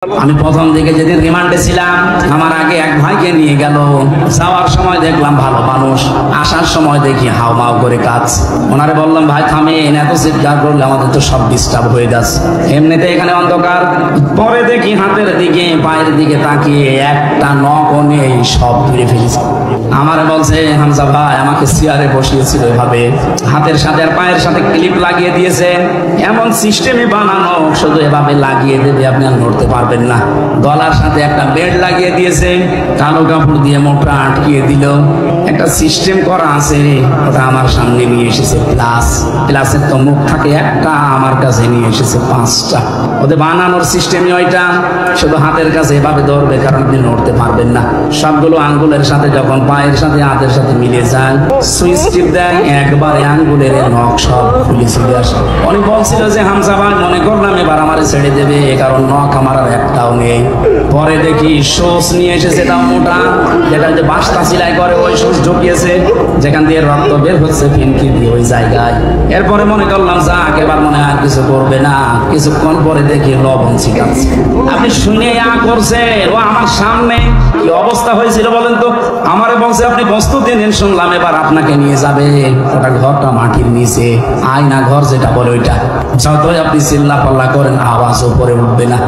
আমি প্রথম দিকে যেদিন রিমান্ডে ছিলাম আমার আগে এক ভাইকে নিয়ে গেল। যাওয়ার সময় দেখলাম ভালো মানুষ, আসার সময় দেখি হাউমাউ করে কাজ। ওনারে বললাম ভাই থামেন, এত চিৎকার করলে আমাদের তো সব ডিস্টার্ব হয়ে যাচ্ছে। এমনিতে এখানে অন্ধকার। পরে দেখি হাতের দিকে পায়ের দিকে তাকিয়ে একটা নখও নেই, সব ধরে ফেলেছে। আমারে বলছে হামজা ভাই আমাকে চেয়ারে বসিয়েছিল এভাবে, হাতের সাথে আর পায়ের সাথে ক্লিপ লাগিয়ে দিয়েছে। এমন সিস্টেমে বানানো, শুধু এভাবে লাগিয়ে দেবে আপনি আর নড়তে পারবেন না। গলার সাথে একটা বেড লাগিয়ে দিয়েছে, কালো কাপড় দিয়ে মোটা আটকিয়ে দিল। একটা সিস্টেম করা আছে, ওটা আমার সামনে নিয়ে এসেছে। প্লাসের তো মুখ থাকে একটা, আমার কাছে নিয়ে এসেছে 5টা। ওদের বানানোর সিস্টেমই ওইটা, শুধু হাতের কাছে এভাবে ধরবে, কারণ আপনি নড়তে পারবেন না। সবগুলো আঙ্গুলের সাথে যখন পায়ের সাথে হাতের সাথে মিলে যায়, সুইচ টিপ দেয়, একবারে আঙ্গুলের নখ সব খুলে চলে আসে। উনি বলছিল যে হামজা ভাই মনে করলাম এবার আমারে ছেড়ে দেবে, কারণ নখ আমার আর একটাও নেই। পরে দেখি সোস নিয়ে এসেছে, তাও মোটা, যেটা যে বাস্তা সিলাই করে ওই সোস ঢুকিয়েছে, যেখান দিয়ে রক্ত বের হচ্ছে ফিনকি দিয়ে ওই জায়গায়। এরপরে মনে করলাম যাক এবার মনে আর কিছু করবে না। কিছুক্ষণ পরে দেখি লবণ ছিটাচ্ছে। আপনি শুনে করছেন, ও আমার সামনে কি অবস্থা হয়েছিল বলেন তো? আমারে বলছে আপনি প্রস্তুতি নিন, শুনলাম এবার আপনাকে নিয়ে যাবে। ওটা ঘরটা মাটির নিচে, আয়না ঘর যেটা বলে ওইটা। যতই আপনি চিল্লা পাল্লা করেন আওয়াজ উপরে উঠবে না।